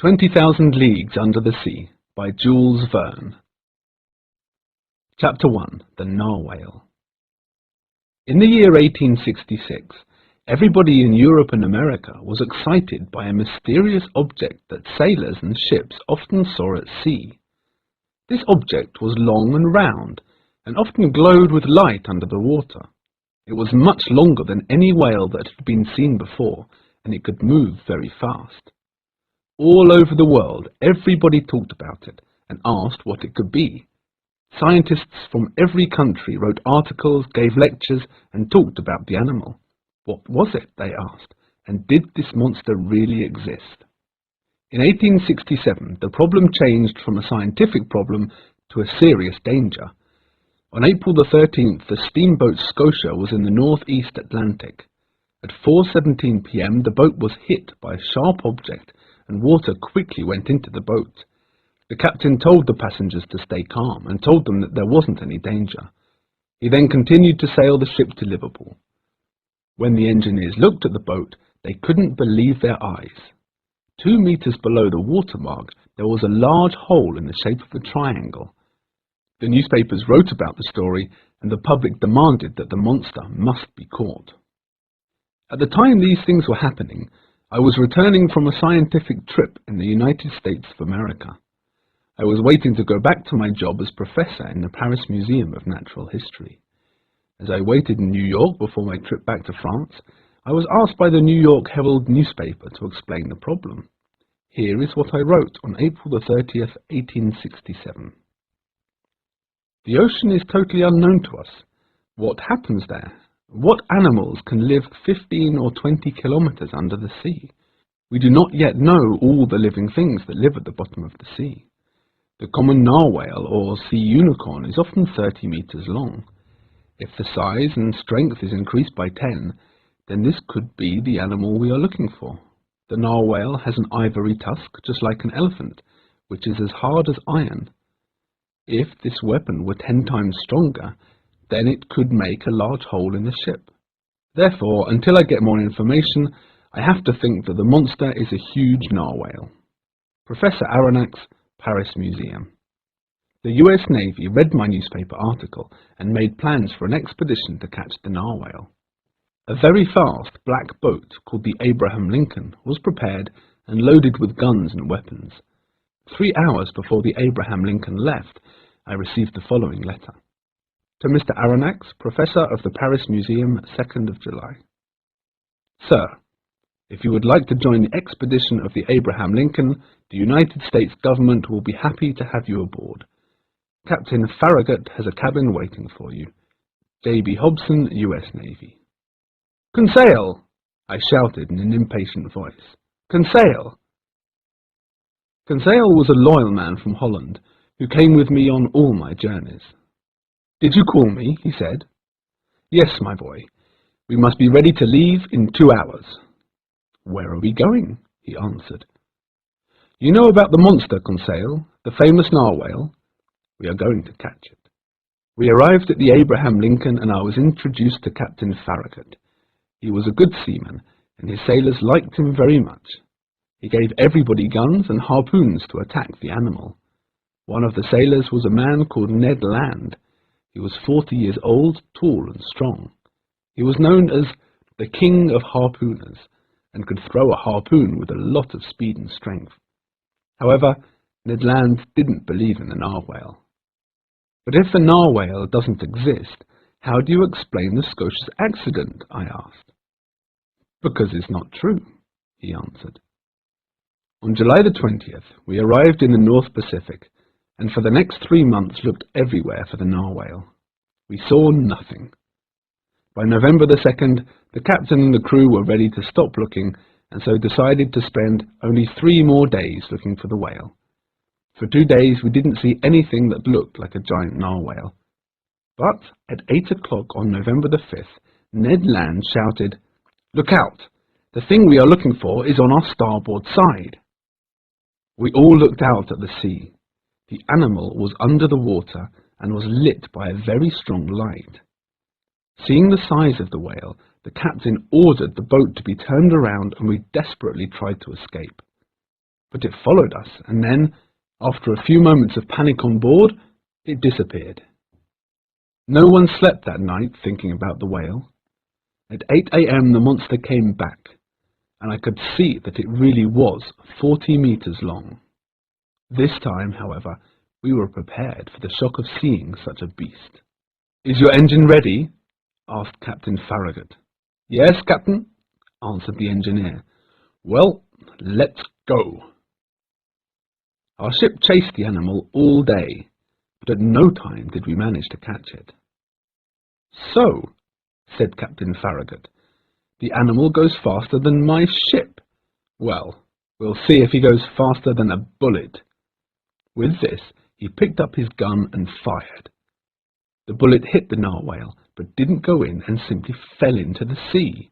20,000 Leagues Under the Sea by Jules Verne. Chapter 1. The Narwhale. In the year 1866, everybody in Europe and America was excited by a mysterious object that sailors and ships often saw at sea. This object was long and round, and often glowed with light under the water. It was much longer than any whale that had been seen before, and it could move very fast. All over the world, everybody talked about it and asked what it could be. Scientists from every country wrote articles, gave lectures, and talked about the animal. What was it, they asked, and did this monster really exist? In 1867, the problem changed from a scientific problem to a serious danger. On April the 13th, the steamboat Scotia was in the northeast Atlantic. At 4:17 p.m., the boat was hit by a sharp object, and water quickly went into the boat. The captain told the passengers to stay calm and told them that there wasn't any danger. He then continued to sail the ship to Liverpool. When the engineers looked at the boat, they couldn't believe their eyes. 2 meters below the watermark, there was a large hole in the shape of a triangle. The newspapers wrote about the story, and the public demanded that the monster must be caught. At the time these things were happening, I was returning from a scientific trip in the United States of America. I was waiting to go back to my job as professor in the Paris Museum of Natural History. As I waited in New York before my trip back to France, I was asked by the New York Herald newspaper to explain the problem. Here is what I wrote on April the 30th, 1867. The ocean is totally unknown to us. What happens there? What animals can live 15 or 20 kilometers under the sea? We do not yet know all the living things that live at the bottom of the sea. The common narwhale or sea unicorn is often 30 meters long. If the size and strength is increased by 10, then this could be the animal we are looking for. The narwhale has an ivory tusk, just like an elephant, which is as hard as iron. If this weapon were 10 times stronger, then it could make a large hole in the ship. Therefore, until I get more information, I have to think that the monster is a huge narwhale. Professor Aronnax, Paris Museum. The US Navy read my newspaper article and made plans for an expedition to catch the narwhale. A very fast black boat called the Abraham Lincoln was prepared and loaded with guns and weapons. 3 hours before the Abraham Lincoln left, I received the following letter. To Mr. Aronnax, Professor of the Paris Museum, 2nd of July. Sir, if you would like to join the expedition of the Abraham Lincoln, the United States government will be happy to have you aboard. Captain Farragut has a cabin waiting for you. J.B. Hobson, U.S. Navy. Conseil! I shouted in an impatient voice. Conseil! Conseil was a loyal man from Holland, who came with me on all my journeys. Did you call me? He said. Yes, my boy. We must be ready to leave in 2 hours. Where are we going? He answered. You know about the monster, Conseil, the famous narwhale? We are going to catch it. We arrived at the Abraham Lincoln, and I was introduced to Captain Farragut. He was a good seaman, and his sailors liked him very much. He gave everybody guns and harpoons to attack the animal. One of the sailors was a man called Ned Land. He was 40 years old, tall and strong. He was known as the King of Harpooners, and could throw a harpoon with a lot of speed and strength. However, Ned Land didn't believe in the narwhale. But if the narwhale doesn't exist, how do you explain the Scotia's accident? I asked. Because it's not true, he answered. On July the 20th, we arrived in the North Pacific, and for the next 3 months looked everywhere for the narwhale. We saw nothing. By November the 2nd, the captain and the crew were ready to stop looking, and so decided to spend only 3 more days looking for the whale. For 2 days we didn't see anything that looked like a giant narwhale. But at 8 o'clock on November the 5th, Ned Land shouted, "Look out! The thing we are looking for is on our starboard side." We all looked out at the sea. The animal was under the water and was lit by a very strong light. Seeing the size of the whale, the captain ordered the boat to be turned around, and we desperately tried to escape. But it followed us, and then, after a few moments of panic on board, it disappeared. No one slept that night thinking about the whale. At 8 a.m. the monster came back, and I could see that it really was 40 meters long. This time, however, we were prepared for the shock of seeing such a beast. "Is your engine ready?" asked Captain Farragut. "Yes, Captain," answered the engineer. "Well, let's go." Our ship chased the animal all day, but at no time did we manage to catch it. "So," said Captain Farragut, "the animal goes faster than my ship. Well, we'll see if he goes faster than a bullet." With this, he picked up his gun and fired. The bullet hit the narwhale, but didn't go in and simply fell into the sea.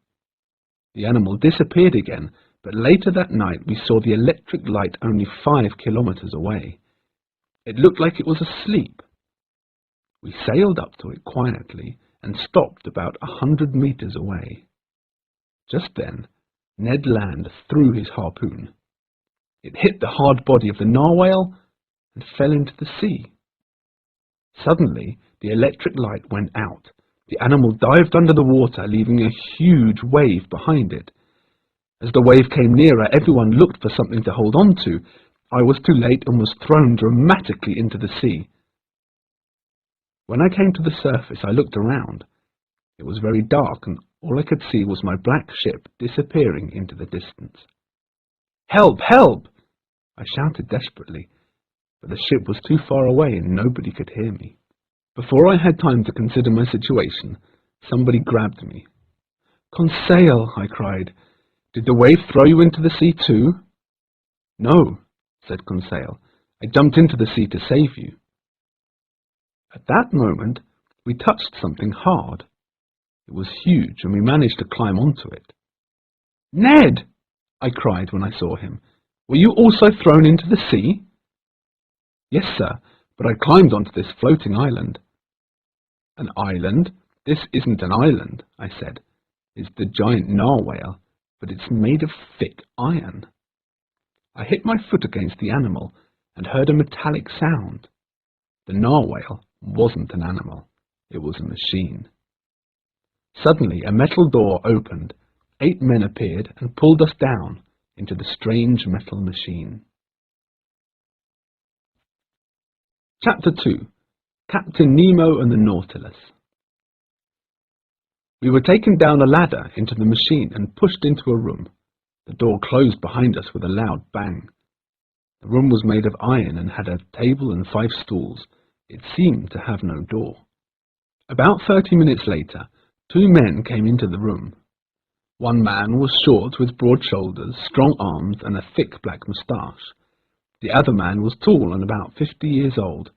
The animal disappeared again, but later that night we saw the electric light only 5 kilometers away. It looked like it was asleep. We sailed up to it quietly and stopped about 100 meters away. Just then, Ned Land threw his harpoon. It hit the hard body of the narwhale and fell into the sea. Suddenly, the electric light went out. The animal dived under the water, leaving a huge wave behind it. As the wave came nearer, everyone looked for something to hold on to. I was too late and was thrown dramatically into the sea. When I came to the surface, I looked around. It was very dark, and all I could see was my black ship disappearing into the distance. "Help! Help!" I shouted desperately, but the ship was too far away and nobody could hear me. Before I had time to consider my situation, somebody grabbed me. "Conseil," I cried, "did the wave throw you into the sea too?" "No," said Conseil, "I jumped into the sea to save you." At that moment, we touched something hard. It was huge, and we managed to climb onto it. "Ned!" I cried when I saw him. "Were you also thrown into the sea?" "Yes, sir, but I climbed onto this floating island." "An island? This isn't an island," I said. "It's the giant narwhale, but it's made of thick iron." I hit my foot against the animal and heard a metallic sound. The narwhale wasn't an animal, it was a machine. Suddenly, a metal door opened. 8 men appeared and pulled us down into the strange metal machine. Chapter 2. Captain Nemo and the Nautilus. We were taken down a ladder into the machine and pushed into a room. The door closed behind us with a loud bang. The room was made of iron and had a table and 5 stools. It seemed to have no door. About 30 minutes later, 2 men came into the room. One man was short with broad shoulders, strong arms, and a thick black moustache. The other man was tall and about 50 years old.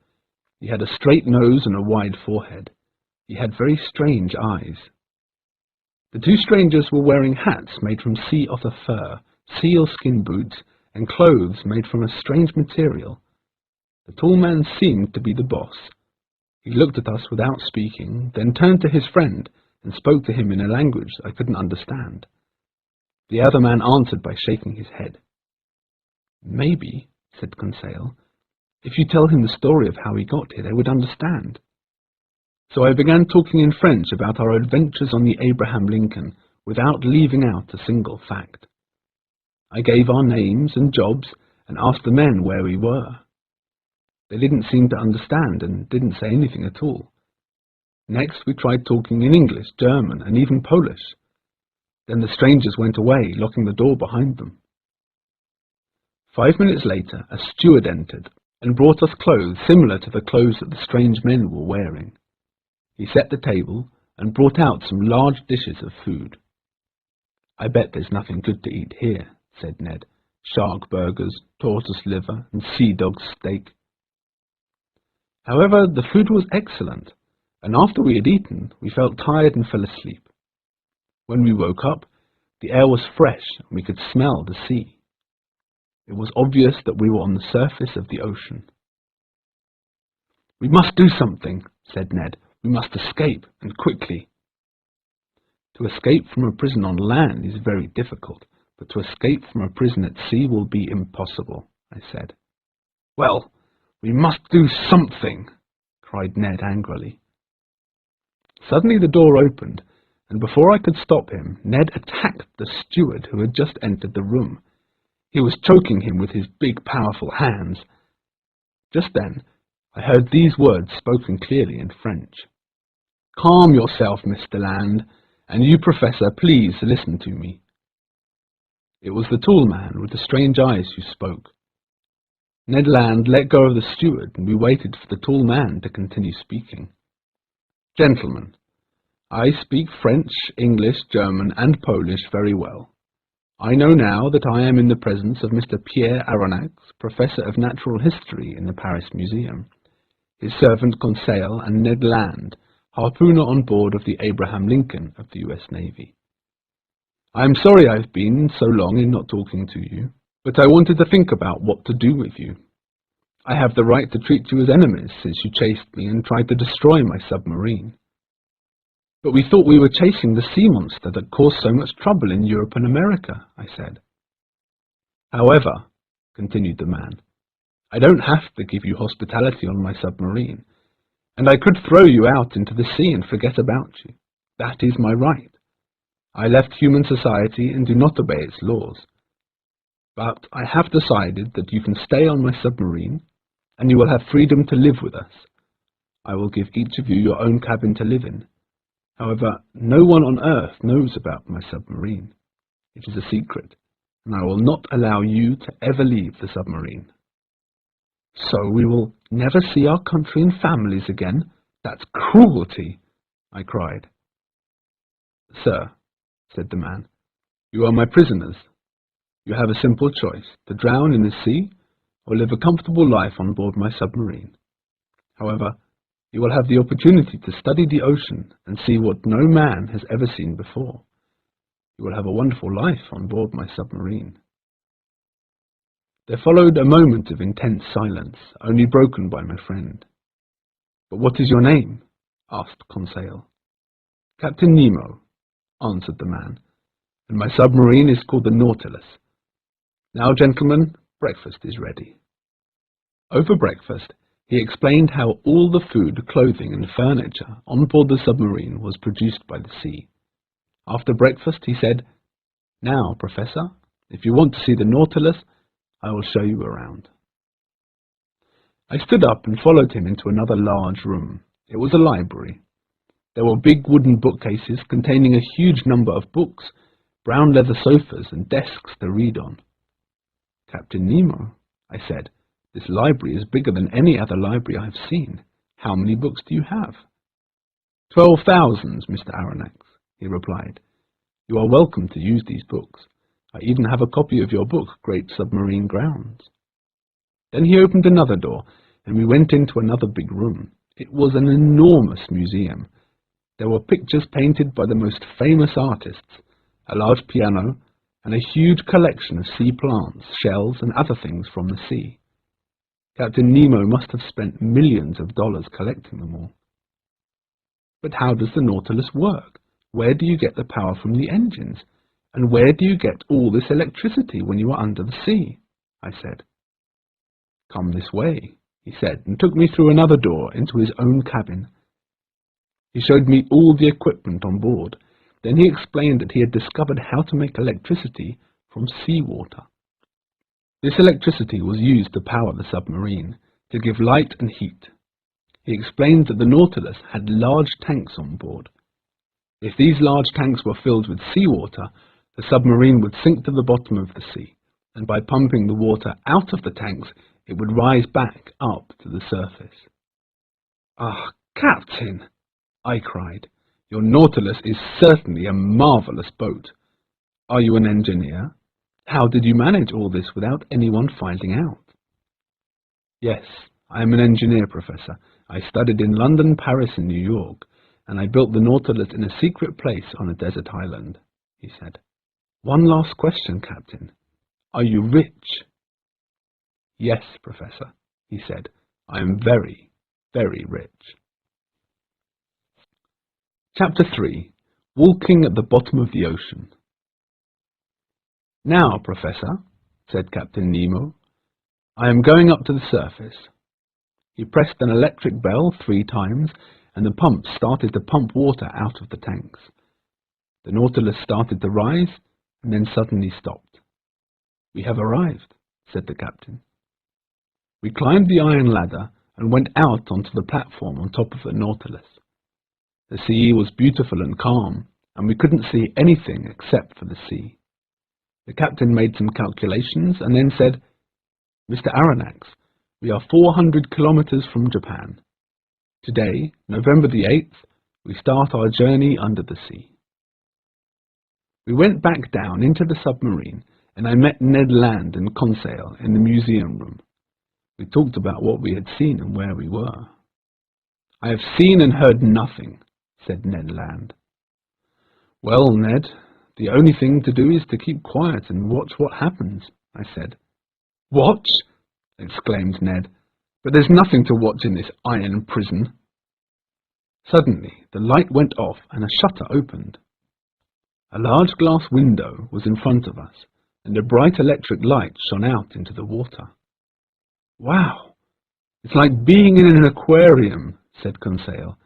He had a straight nose and a wide forehead. He had very strange eyes. The 2 strangers were wearing hats made from sea otter fur, sealskin boots, and clothes made from a strange material. The tall man seemed to be the boss. He looked at us without speaking, then turned to his friend and spoke to him in a language I couldn't understand. The other man answered by shaking his head. "Maybe," said Conseil, "if you tell him the story of how he got here, they would understand." So I began talking in French about our adventures on the Abraham Lincoln, without leaving out a single fact. I gave our names and jobs and asked the men where we were. They didn't seem to understand and didn't say anything at all. Next, we tried talking in English, German, and even Polish. Then the strangers went away, locking the door behind them. 5 minutes later, a steward entered and brought us clothes similar to the clothes that the strange men were wearing. He set the table and brought out some large dishes of food. "I bet there's nothing good to eat here," said Ned. "Shark burgers, tortoise liver, and sea dog steak." However, the food was excellent, and after we had eaten, we felt tired and fell asleep. When we woke up, the air was fresh and we could smell the sea. It was obvious that we were on the surface of the ocean. "We must do something," said Ned. "We must escape, and quickly." To escape from a prison on land is very difficult, but to escape from a prison at sea will be impossible," I said. "Well, we must do something," cried Ned angrily. Suddenly the door opened, and before I could stop him, Ned attacked the steward who had just entered the room. He was choking him with his big, powerful hands. Just then, I heard these words spoken clearly in French. "Calm yourself, Mr. Land, and you, Professor, please listen to me." It was the tall man with the strange eyes who spoke. Ned Land let go of the steward, and we waited for the tall man to continue speaking. "Gentlemen, I speak French, English, German, and Polish very well. I know now that I am in the presence of Mr. Pierre Aronnax, Professor of Natural History in the Paris Museum, his servant Conseil, and Ned Land, harpooner on board of the Abraham Lincoln of the U.S. Navy. I am sorry I've been so long in not talking to you, but I wanted to think about what to do with you. I have the right to treat you as enemies since you chased me and tried to destroy my submarine. But we thought we were chasing the sea monster that caused so much trouble in Europe and America," I said. "However," continued the man, "I don't have to give you hospitality on my submarine, and I could throw you out into the sea and forget about you. That is my right. I left human society and do not obey its laws. But I have decided that you can stay on my submarine, and you will have freedom to live with us. I will give each of you your own cabin to live in. However, no one on Earth knows about my submarine. It is a secret, and I will not allow you to ever leave the submarine." "So we will never see our country and families again? That's cruelty!" I cried. "Sir," said the man, "you are my prisoners. You have a simple choice, to drown in the sea or live a comfortable life on board my submarine. However, you will have the opportunity to study the ocean and see what no man has ever seen before. You will have a wonderful life on board my submarine." There followed a moment of intense silence, only broken by my friend. "But what is your name?" asked Conseil. "Captain Nemo," answered the man, "and my submarine is called the Nautilus. Now, gentlemen, breakfast is ready." Over breakfast, he explained how all the food, clothing, and furniture on board the submarine was produced by the sea. After breakfast, he said, "Now, Professor, if you want to see the Nautilus, I will show you around." I stood up and followed him into another large room. It was a library. There were big wooden bookcases containing a huge number of books, brown leather sofas, and desks to read on. "Captain Nemo," I said, "this library is bigger than any other library I have seen. How many books do you have?" 12,000, Mr. Aronnax, he replied. "You are welcome to use these books. I even have a copy of your book, Great Submarine Grounds." Then he opened another door, and we went into another big room. It was an enormous museum. There were pictures painted by the most famous artists, a large piano, and a huge collection of sea plants, shells, and other things from the sea. Captain Nemo must have spent millions of dollars collecting them all. "But how does the Nautilus work? Where do you get the power from the engines? And where do you get all this electricity when you are under the sea?" I said. "Come this way," he said, and took me through another door into his own cabin. He showed me all the equipment on board. Then he explained that he had discovered how to make electricity from seawater. This electricity was used to power the submarine, to give light and heat. He explained that the Nautilus had large tanks on board. If these large tanks were filled with seawater, the submarine would sink to the bottom of the sea, and by pumping the water out of the tanks, it would rise back up to the surface. "Ah, Captain!" I cried. "Your Nautilus is certainly a marvelous boat. Are you an engineer? How did you manage all this without anyone finding out?" "Yes, I am an engineer, Professor. I studied in London, Paris, and New York, and I built the Nautilus in a secret place on a desert island," he said. "One last question, Captain. Are you rich?" "Yes, Professor," he said. "I am very, very rich." Chapter 3. Walking at the Bottom of the Ocean. "Now, Professor," said Captain Nemo, "I am going up to the surface." He pressed an electric bell 3 times, and the pumps started to pump water out of the tanks. The Nautilus started to rise, and then suddenly stopped. "We have arrived," said the captain. We climbed the iron ladder and went out onto the platform on top of the Nautilus. The sea was beautiful and calm, and we couldn't see anything except for the sea. The captain made some calculations and then said, "Mr. Aronnax, we are 400 kilometers from Japan. Today, November the 8th, we start our journey under the sea." We went back down into the submarine, and I met Ned Land and Conseil in the museum room. We talked about what we had seen and where we were. "I have seen and heard nothing," said Ned Land. "Well, Ned, the only thing to do is to keep quiet and watch what happens," I said. "Watch?" exclaimed Ned. "But there's nothing to watch in this iron prison." Suddenly, the light went off and a shutter opened. A large glass window was in front of us, and a bright electric light shone out into the water. "Wow, it's like being in an aquarium," said Conseil,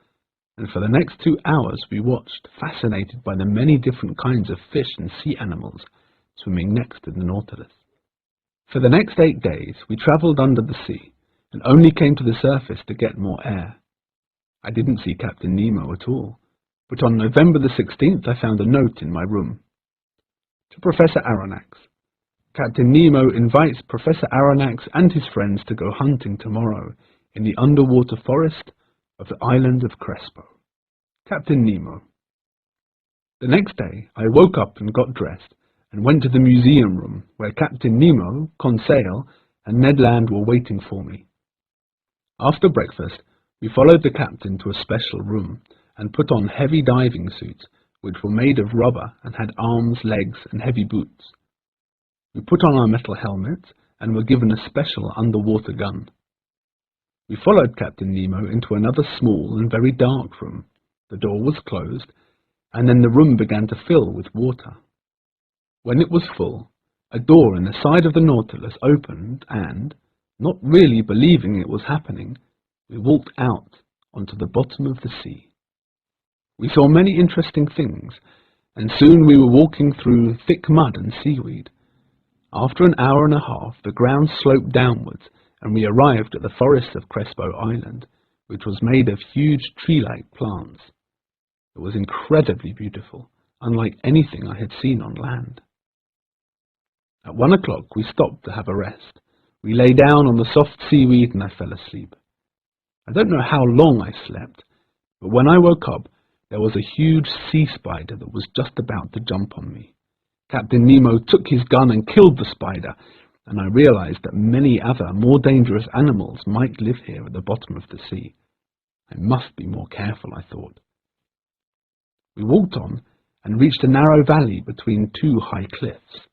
and for the next 2 hours we watched, fascinated by the many different kinds of fish and sea animals swimming next to the Nautilus. For the next 8 days we travelled under the sea, and only came to the surface to get more air. I didn't see Captain Nemo at all, but on November the 16th I found a note in my room. "To Professor Aronnax. Captain Nemo invites Professor Aronnax and his friends to go hunting tomorrow in the underwater forest of the island of Crespo. Captain Nemo." The next day I woke up and got dressed and went to the museum room where Captain Nemo, Conseil, and Ned Land were waiting for me. After breakfast, we followed the captain to a special room and put on heavy diving suits which were made of rubber and had arms, legs, and heavy boots. We put on our metal helmets and were given a special underwater gun. We followed Captain Nemo into another small and very dark room. The door was closed, and then the room began to fill with water. When it was full, a door in the side of the Nautilus opened and, not really believing it was happening, we walked out onto the bottom of the sea. We saw many interesting things, and soon we were walking through thick mud and seaweed. After an hour and a half, the ground sloped downwards, and we arrived at the forest of Crespo Island, which was made of huge tree-like plants. It was incredibly beautiful, unlike anything I had seen on land. At 1 o'clock we stopped to have a rest. We lay down on the soft seaweed and I fell asleep. I don't know how long I slept, but when I woke up, there was a huge sea spider that was just about to jump on me. Captain Nemo took his gun and killed the spider, and I realized that many other, more dangerous animals might live here at the bottom of the sea. I must be more careful, I thought. We walked on and reached a narrow valley between 2 high cliffs.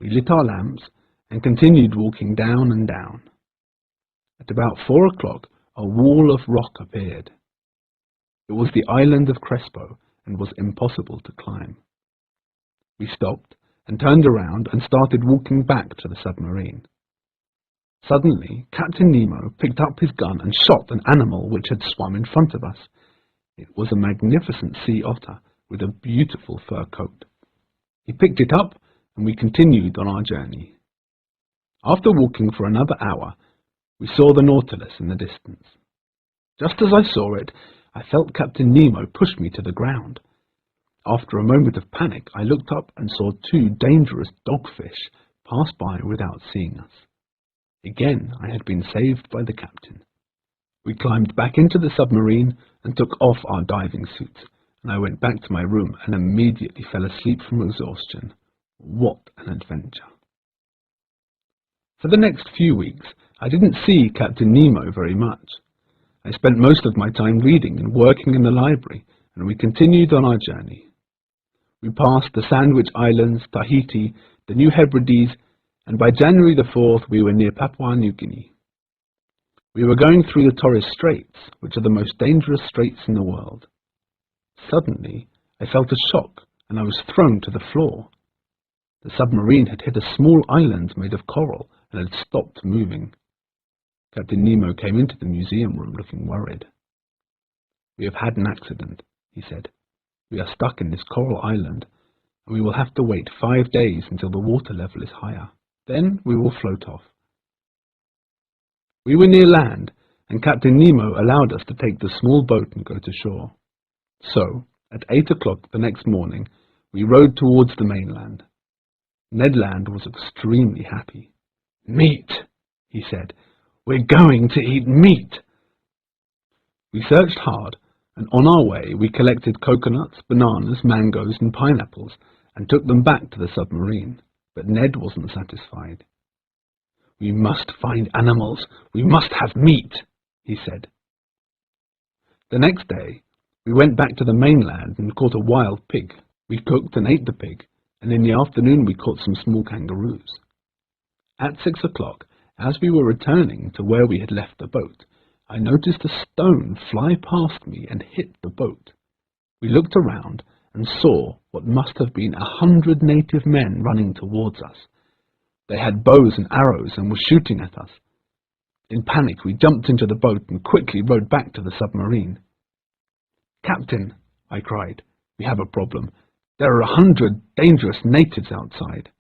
We lit our lamps and continued walking down and down. At about 4 o'clock, a wall of rock appeared. It was the island of Crespo and was impossible to climb. We stopped and turned around and started walking back to the submarine. Suddenly, Captain Nemo picked up his gun and shot an animal which had swum in front of us. It was a magnificent sea otter with a beautiful fur coat. He picked it up and we continued on our journey. After walking for another hour, we saw the Nautilus in the distance. Just as I saw it, I felt Captain Nemo push me to the ground. After a moment of panic, I looked up and saw 2 dangerous dogfish pass by without seeing us. Again, I had been saved by the captain. We climbed back into the submarine and took off our diving suits, and I went back to my room and immediately fell asleep from exhaustion. What an adventure! For the next few weeks, I didn't see Captain Nemo very much. I spent most of my time reading and working in the library, and we continued on our journey. We passed the Sandwich Islands, Tahiti, the New Hebrides, and by January the 4th we were near Papua New Guinea. We were going through the Torres Straits, which are the most dangerous straits in the world. Suddenly, I felt a shock, and I was thrown to the floor. The submarine had hit a small island made of coral and had stopped moving. Captain Nemo came into the museum room looking worried. "We have had an accident," he said. "We are stuck in this coral island, and we will have to wait 5 days until the water level is higher. Then we will float off." We were near land, and Captain Nemo allowed us to take the small boat and go to shore. So, at 8 o'clock the next morning, we rowed towards the mainland. Ned Land was extremely happy. "Meat," he said. "We're going to eat meat." We searched hard, and on our way we collected coconuts, bananas, mangoes, and pineapples, and took them back to the submarine. But Ned wasn't satisfied. "We must find animals. We must have meat," he said. The next day, we went back to the mainland and caught a wild pig. We cooked and ate the pig, and in the afternoon we caught some small kangaroos. At 6 o'clock, as we were returning to where we had left the boat, I noticed a stone fly past me and hit the boat. We looked around and saw what must have been 100 native men running towards us. They had bows and arrows and were shooting at us. In panic, we jumped into the boat and quickly rowed back to the submarine. "Captain," I cried, "we have a problem. There are 100 dangerous natives outside."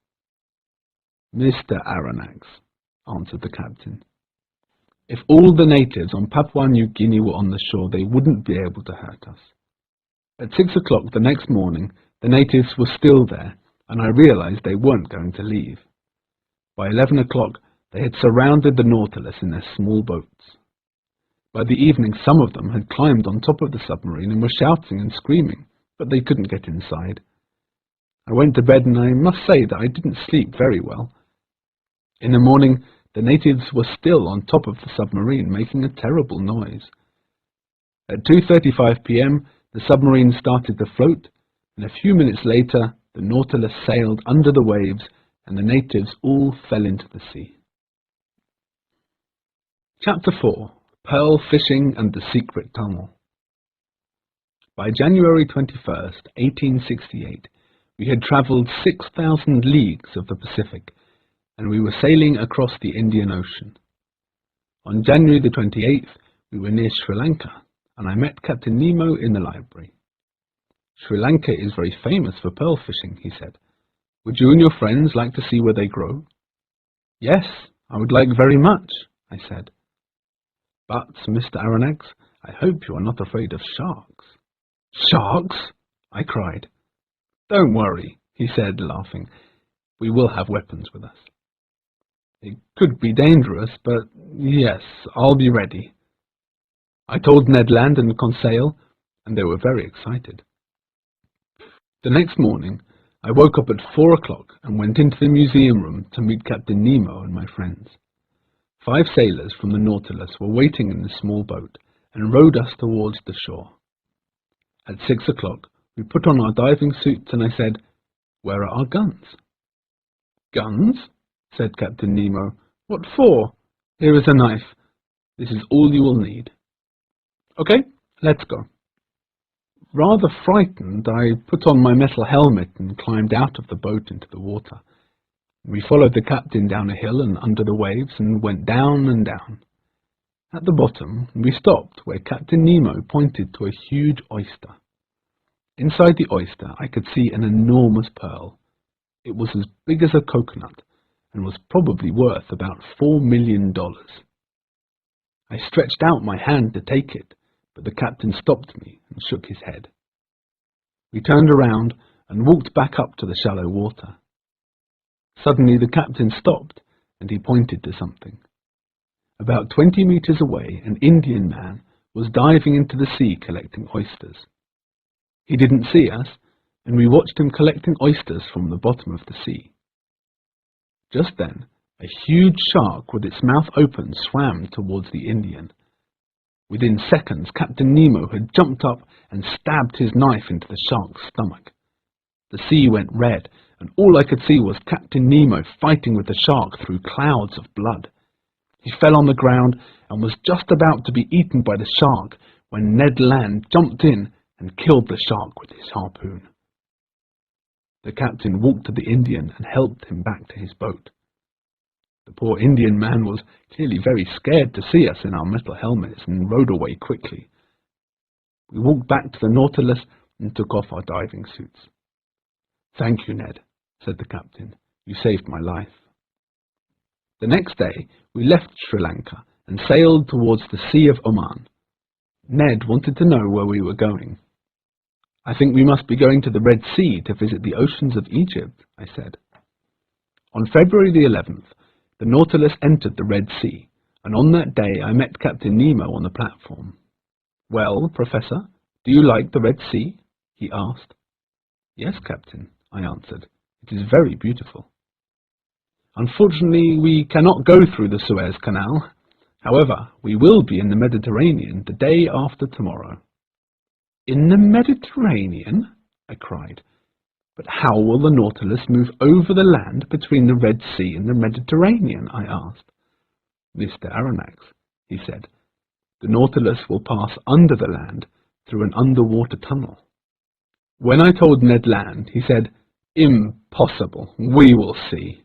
"Mr. Aronnax," answered the captain, "if all the natives on Papua New Guinea were on the shore, they wouldn't be able to hurt us." At 6 o'clock the next morning, the natives were still there, and I realized they weren't going to leave. By 11 o'clock, they had surrounded the Nautilus in their small boats. By the evening, some of them had climbed on top of the submarine and were shouting and screaming, but they couldn't get inside. I went to bed, and I must say that I didn't sleep very well. In the morning, the natives were still on top of the submarine, making a terrible noise. At 2:35 p.m., the submarine started to float, and a few minutes later, the Nautilus sailed under the waves, and the natives all fell into the sea. Chapter 4. Pearl Fishing and the Secret Tunnel. By January 21st, 1868, we had travelled 6,000 leagues of the Pacific, and we were sailing across the Indian Ocean. On January the 28th, we were near Sri Lanka, and I met Captain Nemo in the library. "Sri Lanka is very famous for pearl fishing," he said. "Would you and your friends like to see where they grow?" "Yes, I would like very much," I said. "But, Mr. Aronnax, I hope you are not afraid of sharks." "Sharks?" I cried. "Don't worry," he said, laughing. "We will have weapons with us." "It could be dangerous, but yes, I'll be ready." I told Ned Land and Conseil, and they were very excited. The next morning, I woke up at 4 o'clock and went into the museum room to meet Captain Nemo and my friends. 5 sailors from the Nautilus were waiting in the small boat and rowed us towards the shore. At 6 o'clock, we put on our diving suits, and I said, "Where are our guns?" "Guns?" said Captain Nemo. "What for? Here is a knife. This is all you will need." "Okay, let's go." Rather frightened, I put on my metal helmet and climbed out of the boat into the water. We followed the captain down a hill and under the waves and went down and down. At the bottom, we stopped where Captain Nemo pointed to a huge oyster. Inside the oyster, I could see an enormous pearl. It was as big as a coconut and was probably worth about $4 million. I stretched out my hand to take it, but the captain stopped me and shook his head. We turned around and walked back up to the shallow water. Suddenly the captain stopped, and he pointed to something. About 20 meters away, an Indian man was diving into the sea collecting oysters. He didn't see us, and we watched him collecting oysters from the bottom of the sea. Just then, a huge shark with its mouth open swam towards the Indian. Within seconds, Captain Nemo had jumped up and stabbed his knife into the shark's stomach. The sea went red, and all I could see was Captain Nemo fighting with the shark through clouds of blood. He fell on the ground and was just about to be eaten by the shark when Ned Land jumped in and killed the shark with his harpoon. The captain walked to the Indian and helped him back to his boat. The poor Indian man was clearly very scared to see us in our metal helmets and rowed away quickly. We walked back to the Nautilus and took off our diving suits. "Thank you, Ned," said the captain. "You saved my life." The next day we left Sri Lanka and sailed towards the Sea of Oman. Ned wanted to know where we were going. "I think we must be going to the Red Sea to visit the oceans of Egypt," I said. On February the 11th, the Nautilus entered the Red Sea, and on that day I met Captain Nemo on the platform. "Well, Professor, do you like the Red Sea?" he asked. "Yes, Captain," I answered. "It is very beautiful." "Unfortunately, we cannot go through the Suez Canal. However, we will be in the Mediterranean the day after tomorrow." "In the Mediterranean?" I cried. "But how will the Nautilus move over the land between the Red Sea and the Mediterranean?" I asked. "Mr. Aronnax," he said, "the Nautilus will pass under the land through an underwater tunnel." When I told Ned Land, he said, "Impossible, we will see."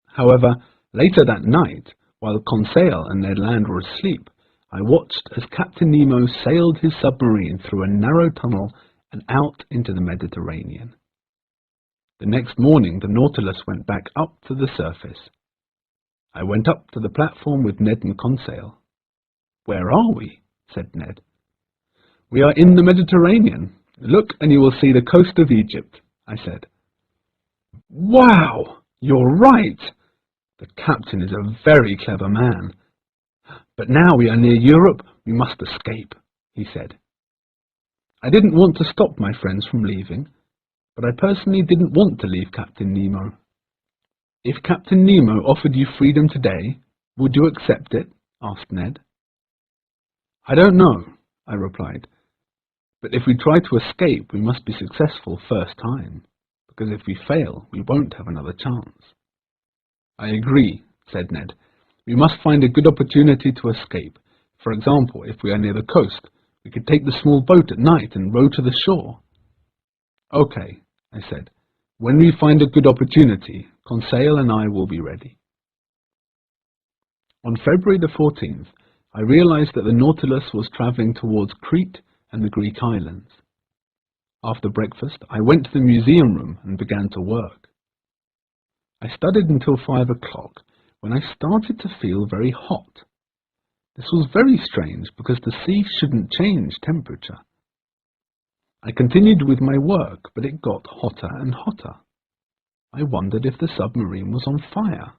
However, later that night, while Conseil and Ned Land were asleep, I watched as Captain Nemo sailed his submarine through a narrow tunnel and out into the Mediterranean. The next morning the Nautilus went back up to the surface. I went up to the platform with Ned and Conseil. "Where are we?" said Ned. "We are in the Mediterranean. Look and you will see the coast of Egypt," I said. "Wow! You're right! The captain is a very clever man. But now we are near Europe, we must escape," he said. I didn't want to stop my friends from leaving, but I personally didn't want to leave Captain Nemo. "If Captain Nemo offered you freedom today, would you accept it?" asked Ned. "I don't know," I replied. "But if we try to escape, we must be successful first time, because if we fail, we won't have another chance." "I agree," said Ned. "We must find a good opportunity to escape. For example, if we are near the coast, we could take the small boat at night and row to the shore." "Okay," I said. "When we find a good opportunity, Conseil and I will be ready." On February the 14th, I realized that the Nautilus was traveling towards Crete and the Greek islands. After breakfast, I went to the museum room and began to work. I studied until 5 o'clock, when I started to feel very hot. This was very strange because the sea shouldn't change temperature. I continued with my work, but it got hotter and hotter. I wondered if the submarine was on fire.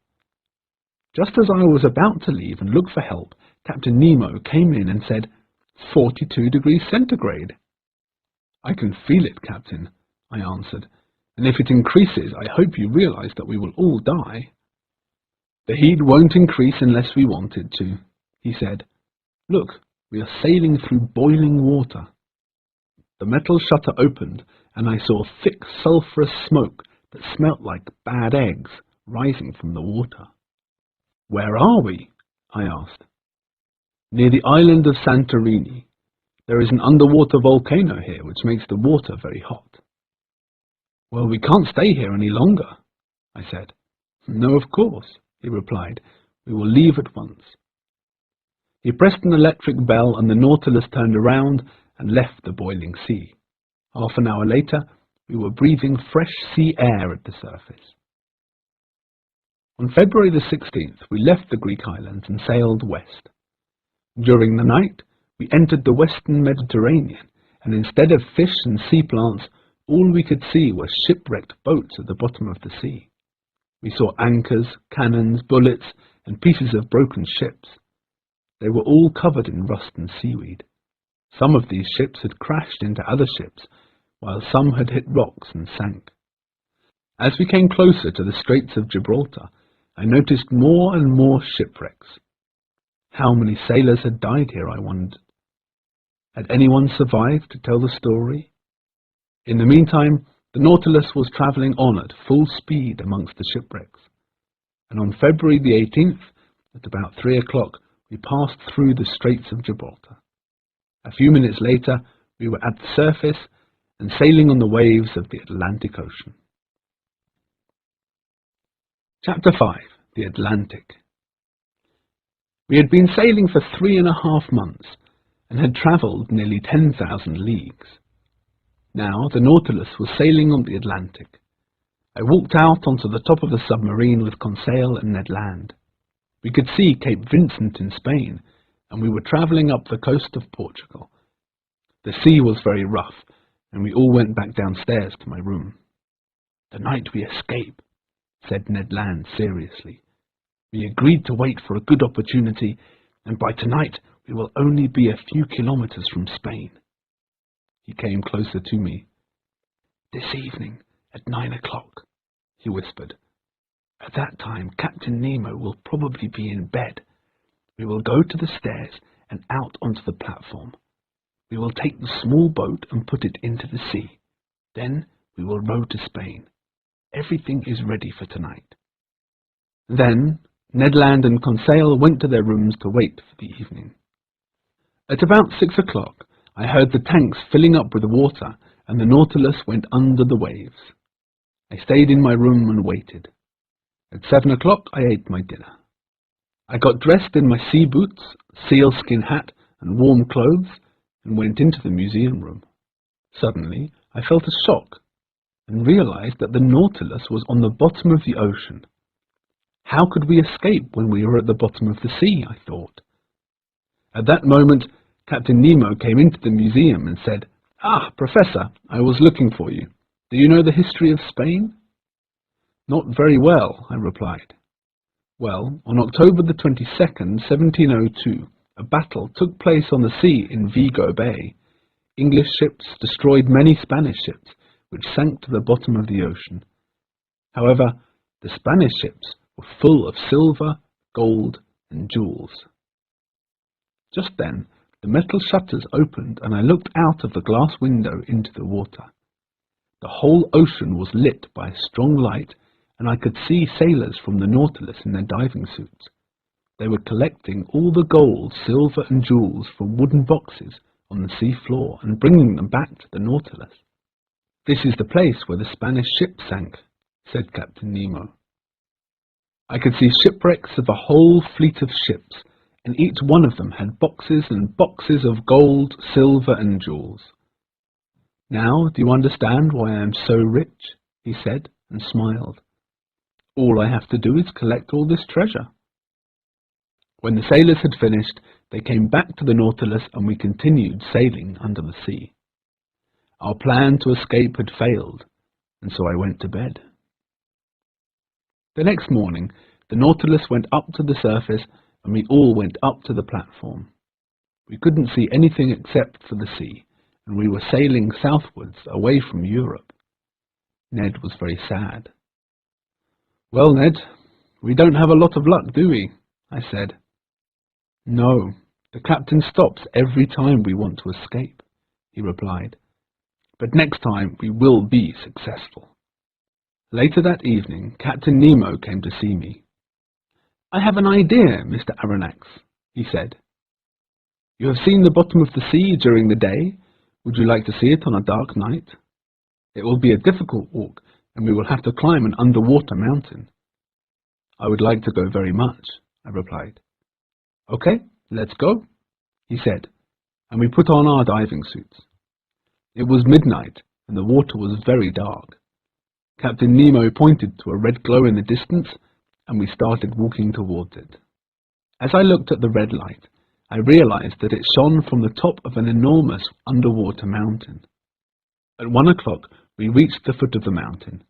Just as I was about to leave and look for help, Captain Nemo came in and said, 42 degrees centigrade. "I can feel it, Captain," I answered, "and if it increases, I hope you realize that we will all die." "The heat won't increase unless we want it to," he said. "Look, we are sailing through boiling water." The metal shutter opened, and I saw thick sulphurous smoke that smelt like bad eggs rising from the water. "Where are we?" I asked. "Near the island of Santorini. There is an underwater volcano here which makes the water very hot." "Well, we can't stay here any longer," I said. "No, of course," he replied. "We will leave at once." He pressed an electric bell and the Nautilus turned around and left the boiling sea. Half an hour later, we were breathing fresh sea air at the surface. On February the 16th, we left the Greek islands and sailed west. During the night, we entered the western Mediterranean, and instead of fish and sea plants, all we could see were shipwrecked boats at the bottom of the sea. We saw anchors, cannons, bullets, and pieces of broken ships. They were all covered in rust and seaweed. Some of these ships had crashed into other ships, while some had hit rocks and sank. As we came closer to the Straits of Gibraltar, I noticed more and more shipwrecks. How many sailors had died here, I wondered. Had anyone survived to tell the story? In the meantime, the Nautilus was travelling on at full speed amongst the shipwrecks, and on February the 18th, at about 3 o'clock, we passed through the Straits of Gibraltar. A few minutes later, we were at the surface and sailing on the waves of the Atlantic Ocean. Chapter 5. The Atlantic. We had been sailing for 3.5 months and had travelled nearly 10,000 leagues. Now the Nautilus was sailing on the Atlantic. I walked out onto the top of the submarine with Conseil and Ned Land. We could see Cape Vincent in Spain, and we were travelling up the coast of Portugal. The sea was very rough, and we all went back downstairs to my room. "Tonight we escape," said Ned Land seriously. "We agreed to wait for a good opportunity, and by tonight we will only be a few kilometres from Spain." He came closer to me. "This evening at 9 o'clock, he whispered. "At that time Captain Nemo will probably be in bed. We will go to the stairs and out onto the platform. We will take the small boat and put it into the sea. Then we will row to Spain. Everything is ready for tonight." Then Ned Land and Conseil went to their rooms to wait for the evening. At about 6 o'clock, I heard the tanks filling up with water, and the Nautilus went under the waves. I stayed in my room and waited. At 7 o'clock, I ate my dinner. I got dressed in my sea boots, sealskin hat, and warm clothes, and went into the museum room. Suddenly, I felt a shock and realized that the Nautilus was on the bottom of the ocean. How could we escape when we were at the bottom of the sea, I thought. At that moment, Captain Nemo came into the museum and said, "Ah, Professor, I was looking for you. Do you know the history of Spain?" "Not very well," I replied. "Well, on October the 22nd, 1702, a battle took place on the sea in Vigo Bay. English ships destroyed many Spanish ships, which sank to the bottom of the ocean. However, the Spanish ships were full of silver, gold, and jewels." Just then, the metal shutters opened, and I looked out of the glass window into the water. The whole ocean was lit by a strong light, and I could see sailors from the Nautilus in their diving suits. They were collecting all the gold, silver, and jewels from wooden boxes on the sea floor and bringing them back to the Nautilus. "This is the place where the Spanish ship sank," said Captain Nemo. I could see shipwrecks of a whole fleet of ships, and each one of them had boxes and boxes of gold, silver, and jewels. "Now do you understand why I am so rich?" he said, and smiled. "All I have to do is collect all this treasure." When the sailors had finished, they came back to the Nautilus, and we continued sailing under the sea. Our plan to escape had failed, and so I went to bed. The next morning, the Nautilus went up to the surface, and we all went up to the platform. We couldn't see anything except for the sea, and we were sailing southwards away from Europe. Ned was very sad. "Well, Ned, we don't have a lot of luck, do we?" I said. "No, the captain stops every time we want to escape," he replied. "But next time we will be successful." Later that evening, Captain Nemo came to see me. "I have an idea, Mr. Aronnax," he said. "You have seen the bottom of the sea during the day. Would you like to see it on a dark night? It will be a difficult walk, and we will have to climb an underwater mountain." "I would like to go very much," I replied. "Okay, let's go," he said, and we put on our diving suits. It was midnight, and the water was very dark. Captain Nemo pointed to a red glow in the distance, and we started walking towards it. As I looked at the red light, I realized that it shone from the top of an enormous underwater mountain. At 1 o'clock, we reached the foot of the mountain.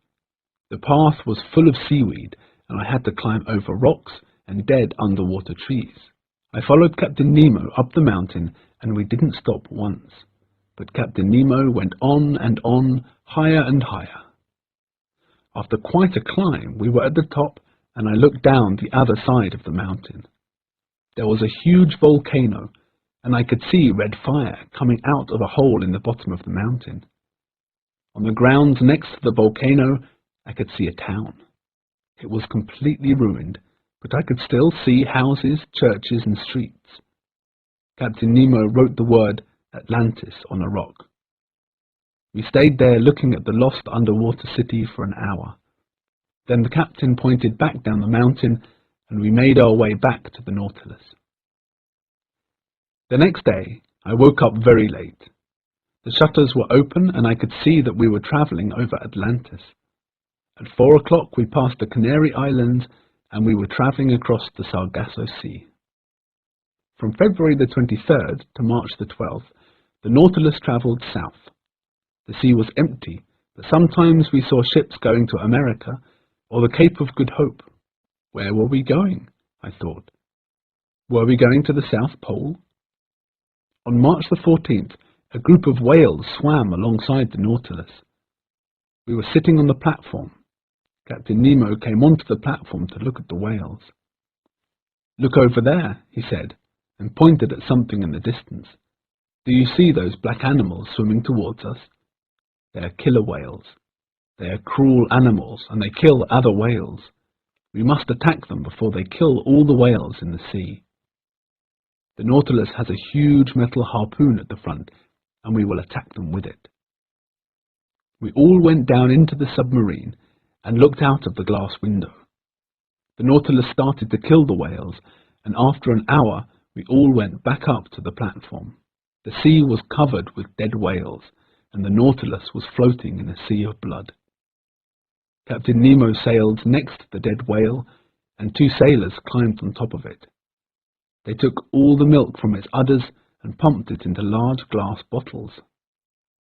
The path was full of seaweed, and I had to climb over rocks and dead underwater trees. I followed Captain Nemo up the mountain, and we didn't stop once. But Captain Nemo went on and on, higher and higher. After quite a climb, we were at the top, and I looked down the other side of the mountain. There was a huge volcano, and I could see red fire coming out of a hole in the bottom of the mountain. On the grounds next to the volcano, I could see a town. It was completely ruined, but I could still see houses, churches, and streets. Captain Nemo wrote the word Atlantis on a rock. We stayed there looking at the lost underwater city for an hour. Then the captain pointed back down the mountain, and we made our way back to the Nautilus. The next day, I woke up very late. The shutters were open, and I could see that we were travelling over Atlantis. At 4 o'clock, we passed the Canary Islands, and we were travelling across the Sargasso Sea. From February the 23rd to March the 12th, the Nautilus travelled south. The sea was empty, but sometimes we saw ships going to America or the Cape of Good Hope. Where were we going? I thought. Were we going to the South Pole? On March the 14th, a group of whales swam alongside the Nautilus. We were sitting on the platform. Captain Nemo came onto the platform to look at the whales. "Look over there," he said, and pointed at something in the distance. "Do you see those black animals swimming towards us? They are killer whales. They are cruel animals, and they kill other whales. We must attack them before they kill all the whales in the sea. The Nautilus has a huge metal harpoon at the front, and we will attack them with it." We all went down into the submarine and looked out of the glass window. The Nautilus started to kill the whales, and after an hour we all went back up to the platform. The sea was covered with dead whales, and the Nautilus was floating in a sea of blood. Captain Nemo sailed next to the dead whale, and 2 sailors climbed on top of it. They took all the milk from its udders and pumped it into large glass bottles.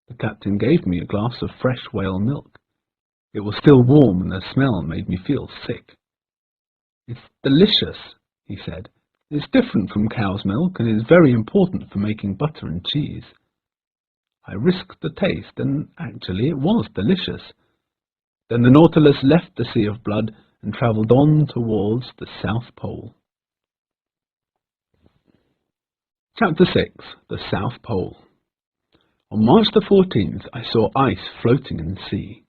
The captain gave me a glass of fresh whale milk. It was still warm, and the smell made me feel sick. "It's delicious," he said. "It's different from cow's milk, and is very important for making butter and cheese." I risked the taste, and actually it was delicious. Then the Nautilus left the Sea of Blood and travelled on towards the South Pole. Chapter 6. The South Pole. On March the 14th, I saw ice floating in the sea.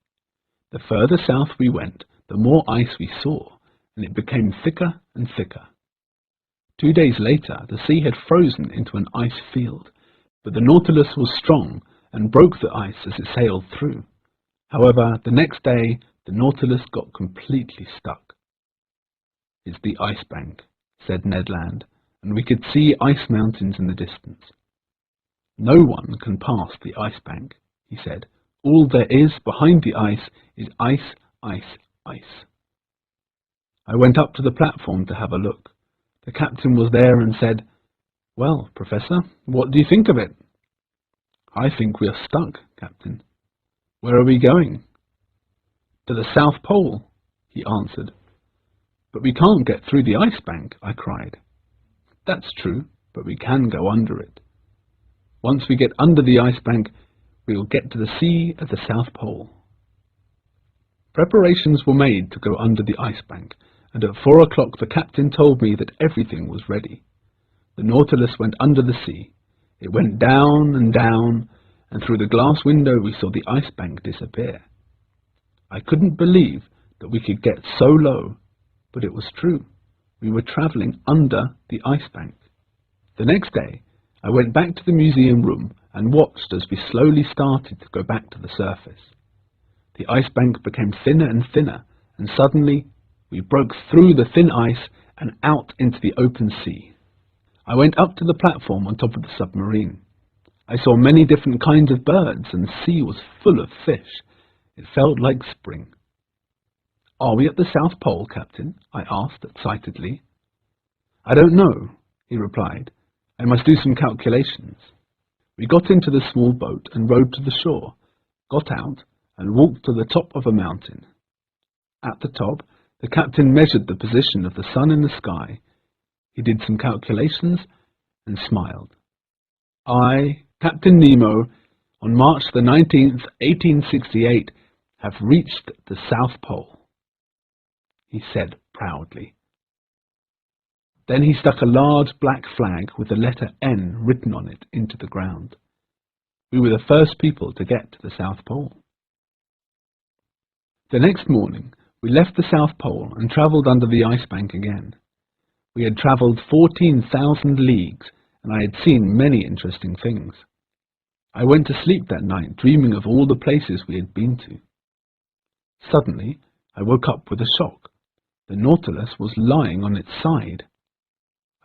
The further south we went, the more ice we saw, and it became thicker and thicker. 2 days later, the sea had frozen into an ice field, but the Nautilus was strong and broke the ice as it sailed through. However, the next day, the Nautilus got completely stuck. "It's the Ice Bank," said Ned Land, and we could see ice mountains in the distance. "No one can pass the Ice Bank," he said. "All there is behind the ice is ice, ice, ice." I went up to the platform to have a look. The captain was there and said, "Well, Professor, what do you think of it?" "I think we are stuck, Captain." "Where are we going?" "To the South Pole," he answered. "But we can't get through the Ice Bank," I cried. "That's true, but we can go under it. Once we get under the Ice Bank, we will get to the sea at the South Pole." Preparations were made to go under the Ice Bank, and at 4 o'clock the captain told me that everything was ready. The Nautilus went under the sea. It went down and down, and through the glass window we saw the Ice Bank disappear. I couldn't believe that we could get so low, but it was true. We were travelling under the Ice Bank. The next day, I went back to the museum room and watched as we slowly started to go back to the surface. The Ice Bank became thinner and thinner, and suddenly we broke through the thin ice and out into the open sea. I went up to the platform on top of the submarine. I saw many different kinds of birds, and the sea was full of fish. It felt like spring. "Are we at the South Pole, Captain?" I asked excitedly. "I don't know," he replied. "I must do some calculations." We got into the small boat and rowed to the shore, got out, and walked to the top of a mountain. At the top, the captain measured the position of the sun in the sky. He did some calculations and smiled. "I, Captain Nemo, on March the 19th, 1868, have reached the South Pole," he said proudly. Then he stuck a large black flag with the letter N written on it into the ground. We were the first people to get to the South Pole. The next morning, we left the South Pole and travelled under the Ice Bank again. We had travelled 14,000 leagues, and I had seen many interesting things. I went to sleep that night dreaming of all the places we had been to. Suddenly, I woke up with a shock. The Nautilus was lying on its side.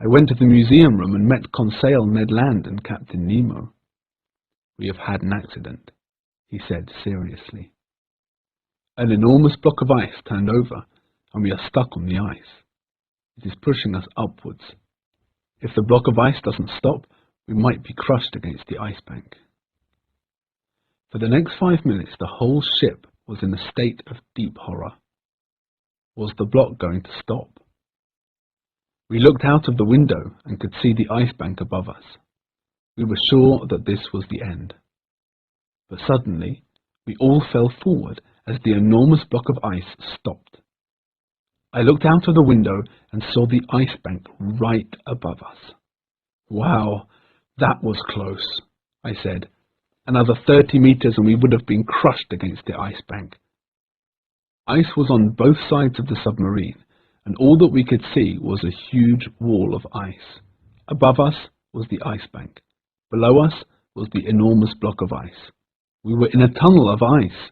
I went to the museum room and met Conseil, Ned Land, and Captain Nemo. "We have had an accident," he said seriously. "An enormous block of ice turned over, and we are stuck on the ice. It is pushing us upwards. If the block of ice doesn't stop, we might be crushed against the ice bank." For the next 5 minutes, the whole ship was in a state of deep horror. Was the block going to stop? We looked out of the window and could see the ice bank above us. We were sure that this was the end. But suddenly, we all fell forward as the enormous block of ice stopped. I looked out of the window and saw the ice bank right above us. "Wow, that was close," I said. "Another 30 meters and we would have been crushed against the ice bank." Ice was on both sides of the submarine, and all that we could see was a huge wall of ice. Above us was the ice bank. Below us was the enormous block of ice. We were in a tunnel of ice.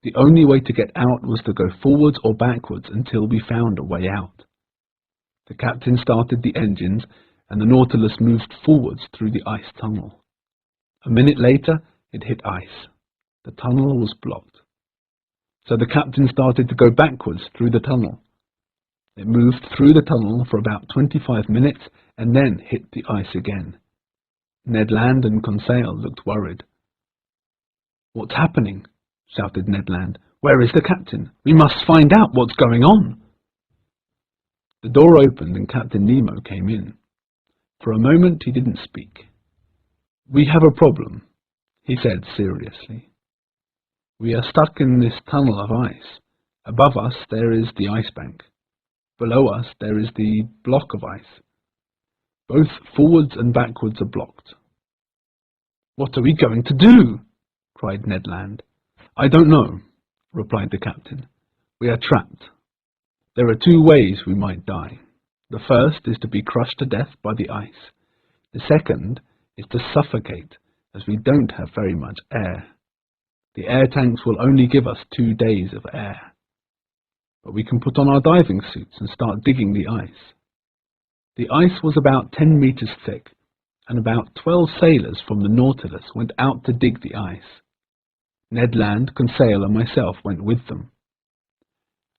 The only way to get out was to go forwards or backwards until we found a way out. The captain started the engines, and the Nautilus moved forwards through the ice tunnel. A minute later, it hit ice. The tunnel was blocked. So the captain started to go backwards through the tunnel. It moved through the tunnel for about 25 minutes and then hit the ice again. Ned Land and Conseil looked worried. "What's happening?" shouted Ned Land. "Where is the captain? We must find out what's going on." The door opened and Captain Nemo came in. For a moment he didn't speak. "We have a problem," he said seriously. "We are stuck in this tunnel of ice. Above us there is the ice bank. Below us there is the block of ice. Both forwards and backwards are blocked." "What are we going to do?" cried Ned Land. "I don't know," replied the captain. "We are trapped. There are two ways we might die. The first is to be crushed to death by the ice. The second is to suffocate, as we don't have very much air. The air tanks will only give us 2 days of air. But we can put on our diving suits and start digging the ice." The ice was about 10 meters thick, and about 12 sailors from the Nautilus went out to dig the ice. Ned Land, Conseil, and myself went with them.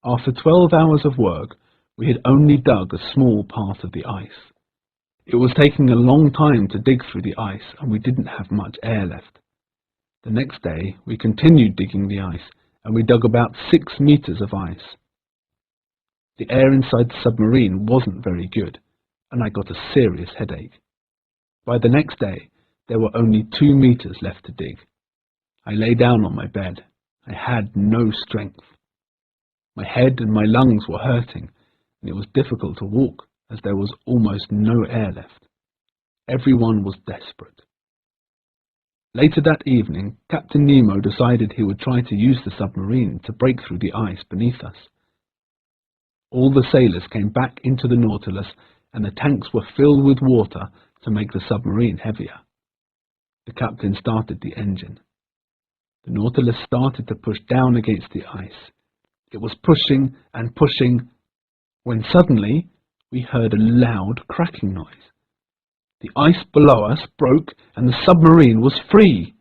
After 12 hours of work, we had only dug a small part of the ice. It was taking a long time to dig through the ice, and we didn't have much air left. The next day, we continued digging the ice, and we dug about 6 meters of ice. The air inside the submarine wasn't very good, and I got a serious headache. By the next day, there were only 2 meters left to dig. I lay down on my bed. I had no strength. My head and my lungs were hurting, and it was difficult to walk, as there was almost no air left. Everyone was desperate. Later that evening, Captain Nemo decided he would try to use the submarine to break through the ice beneath us. All the sailors came back into the Nautilus, and the tanks were filled with water to make the submarine heavier. The captain started the engine. The Nautilus started to push down against the ice. It was pushing and pushing, when suddenly we heard a loud cracking noise. The ice below us broke and the submarine was free.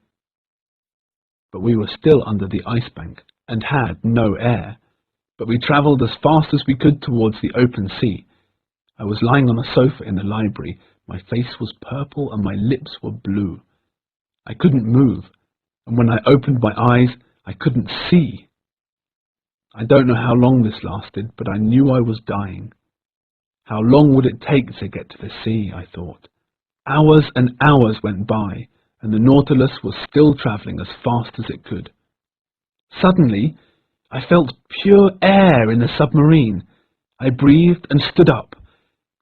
But we were still under the ice bank and had no air. But we travelled as fast as we could towards the open sea. I was lying on a sofa in the library. My face was purple and my lips were blue. I couldn't move, and when I opened my eyes, I couldn't see. I don't know how long this lasted, but I knew I was dying. How long would it take to get to the sea, I thought. Hours and hours went by, and the Nautilus was still travelling as fast as it could. Suddenly, I felt pure air in the submarine. I breathed and stood up.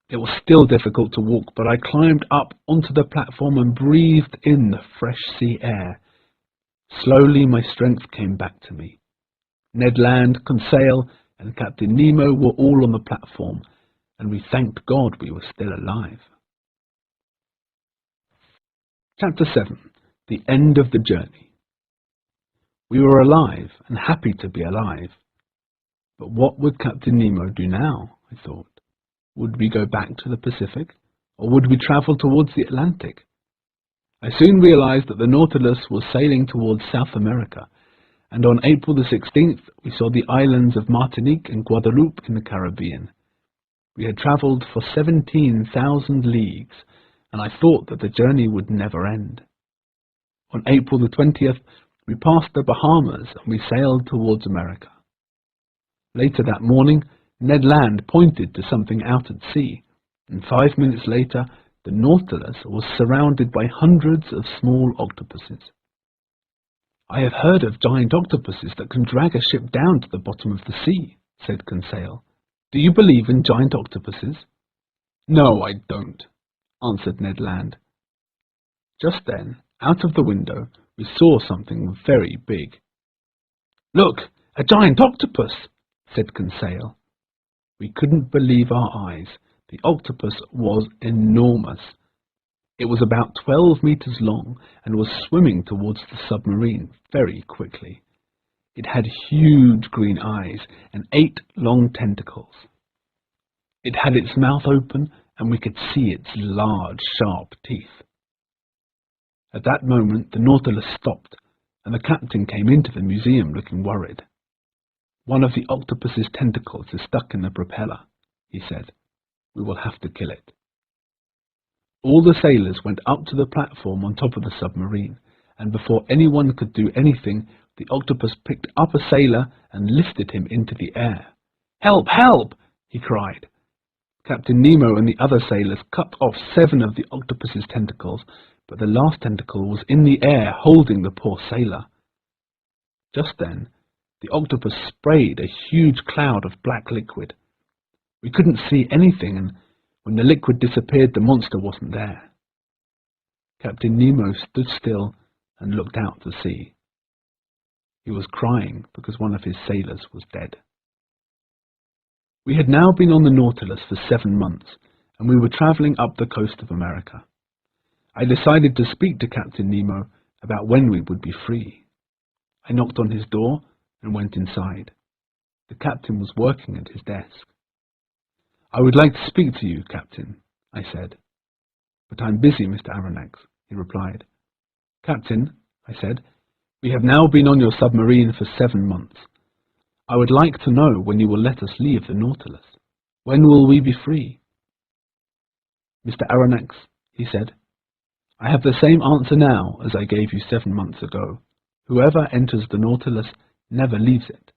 It was still difficult to walk, but I climbed up onto the platform and breathed in the fresh sea air. Slowly my strength came back to me. Ned Land, Conseil, and Captain Nemo were all on the platform, and we thanked God we were still alive. Chapter 7. The End of the Journey. We were alive and happy to be alive. But what would Captain Nemo do now? I thought. Would we go back to the Pacific, or would we travel towards the Atlantic? I soon realized that the Nautilus was sailing towards South America, and on April the 16th we saw the islands of Martinique and Guadeloupe in the Caribbean. We had travelled for 17,000 leagues, and I thought that the journey would never end. On April the 20th we passed the Bahamas and we sailed towards America. Later that morning, Ned Land pointed to something out at sea, and 5 minutes later, the Nautilus was surrounded by hundreds of small octopuses. "I have heard of giant octopuses that can drag a ship down to the bottom of the sea," said Conseil. "Do you believe in giant octopuses?" "No, I don't," answered Ned Land. Just then, out of the window, we saw something very big. "Look, a giant octopus!" said Conseil. We couldn't believe our eyes. The octopus was enormous. It was about 12 meters long and was swimming towards the submarine very quickly. It had huge green eyes and 8 long tentacles. It had its mouth open and we could see its large, sharp teeth. At that moment the Nautilus stopped and the captain came into the museum looking worried. "One of the octopus's tentacles is stuck in the propeller," he said. "We will have to kill it." All the sailors went up to the platform on top of the submarine, and before anyone could do anything, the octopus picked up a sailor and lifted him into the air. "Help! Help!" he cried. Captain Nemo and the other sailors cut off 7 of the octopus's tentacles, but the last tentacle was in the air holding the poor sailor. Just then, the octopus sprayed a huge cloud of black liquid. We couldn't see anything, and when the liquid disappeared, the monster wasn't there. Captain Nemo stood still and looked out to sea. He was crying because one of his sailors was dead. We had now been on the Nautilus for 7 months, and we were travelling up the coast of America. I decided to speak to Captain Nemo about when we would be free. I knocked on his door and went inside. The captain was working at his desk. "I would like to speak to you, Captain," I said. "But I'm busy, Mr. Aronnax," he replied. "Captain," I said, "we have now been on your submarine for 7 months. I would like to know when you will let us leave the Nautilus. When will we be free?" "Mr. Aronnax," he said, "I have the same answer now as I gave you 7 months ago. Whoever enters the Nautilus never leaves it."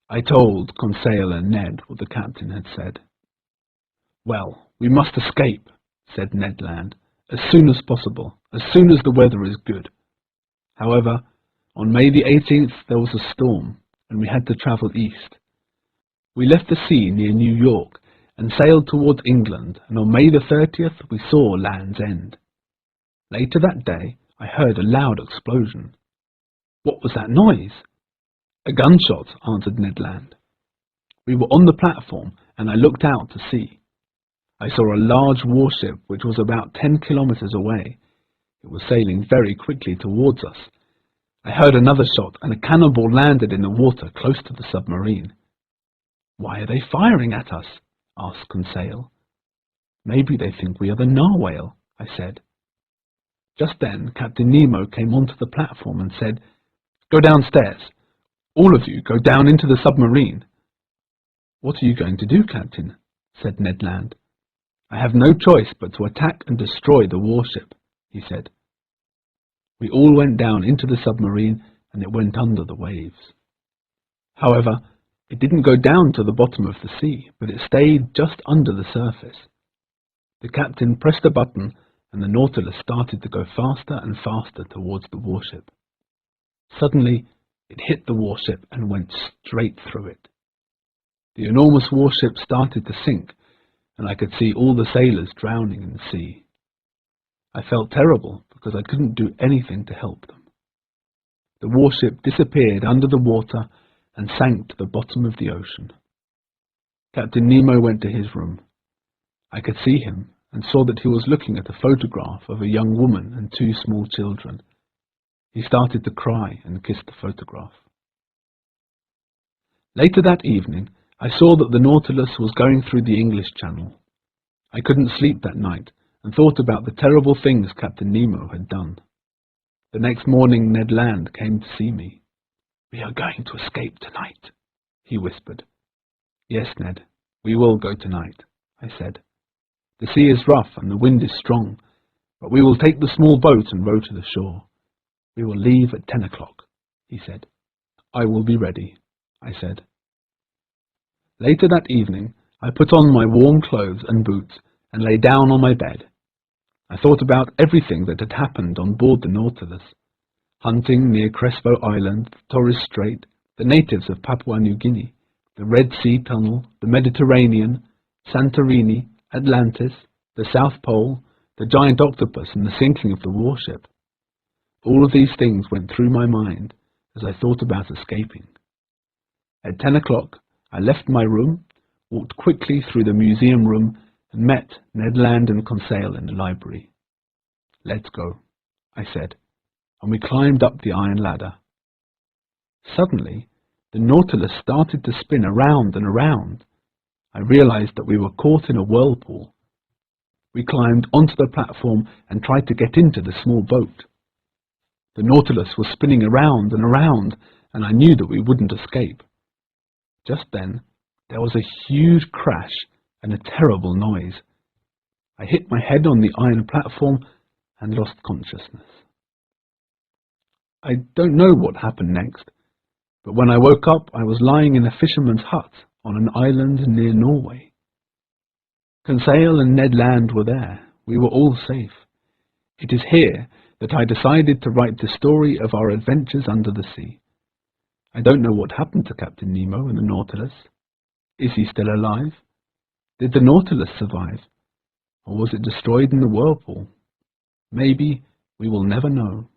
I told Conseil and Ned what the captain had said. "Well, we must escape," said Ned Land, "as soon as possible, as soon as the weather is good." However, on May the 18th there was a storm, and we had to travel east. We left the sea near New York and sailed towards England, and on May the 30th we saw Land's End. Later that day I heard a loud explosion. "What was that noise?" "A gunshot," answered Ned Land. We were on the platform, and I looked out to sea. I saw a large warship which was about 10 kilometers away. It was sailing very quickly towards us. I heard another shot, and a cannonball landed in the water close to the submarine. "Why are they firing at us?" asked Conseil. "Maybe they think we are the narwhale," I said. Just then Captain Nemo came onto the platform and said, "Go downstairs. All of you go down into the submarine." "What are you going to do, Captain?" said Ned Land. "I have no choice but to attack and destroy the warship," he said. We all went down into the submarine, and it went under the waves. However, it didn't go down to the bottom of the sea, but it stayed just under the surface. The captain pressed a button, and the Nautilus started to go faster and faster towards the warship. Suddenly, it hit the warship and went straight through it. The enormous warship started to sink, and I could see all the sailors drowning in the sea. I felt terrible because I couldn't do anything to help them. The warship disappeared under the water and sank to the bottom of the ocean. Captain Nemo went to his room. I could see him and saw that he was looking at a photograph of a young woman and 2 small children. He started to cry and kissed the photograph. Later that evening, I saw that the Nautilus was going through the English Channel. I couldn't sleep that night and thought about the terrible things Captain Nemo had done. The next morning Ned Land came to see me. "We are going to escape tonight," he whispered. "Yes, Ned, we will go tonight," I said. "The sea is rough and the wind is strong, but we will take the small boat and row to the shore. We will leave at 10 o'clock, he said. "I will be ready," I said. Later that evening, I put on my warm clothes and boots and lay down on my bed. I thought about everything that had happened on board the Nautilus. Hunting near Crespo Island, Torres Strait, the natives of Papua New Guinea, the Red Sea Tunnel, the Mediterranean, Santorini, Atlantis, the South Pole, the giant octopus, and the sinking of the warship. All of these things went through my mind as I thought about escaping. At 10 o'clock, I left my room, walked quickly through the museum room, and met Ned Land and Conseil in the library. "Let's go," I said, and we climbed up the iron ladder. Suddenly, the Nautilus started to spin around and around. I realized that we were caught in a whirlpool. We climbed onto the platform and tried to get into the small boat. The Nautilus was spinning around and around, and I knew that we wouldn't escape. Just then, there was a huge crash and a terrible noise. I hit my head on the iron platform and lost consciousness. I don't know what happened next, but when I woke up, I was lying in a fisherman's hut on an island near Norway. Conseil and Ned Land were there. We were all safe. It is here that I decided to write the story of our adventures under the sea. I don't know what happened to Captain Nemo and the Nautilus. Is he still alive? Did the Nautilus survive? Or was it destroyed in the whirlpool? Maybe we will never know.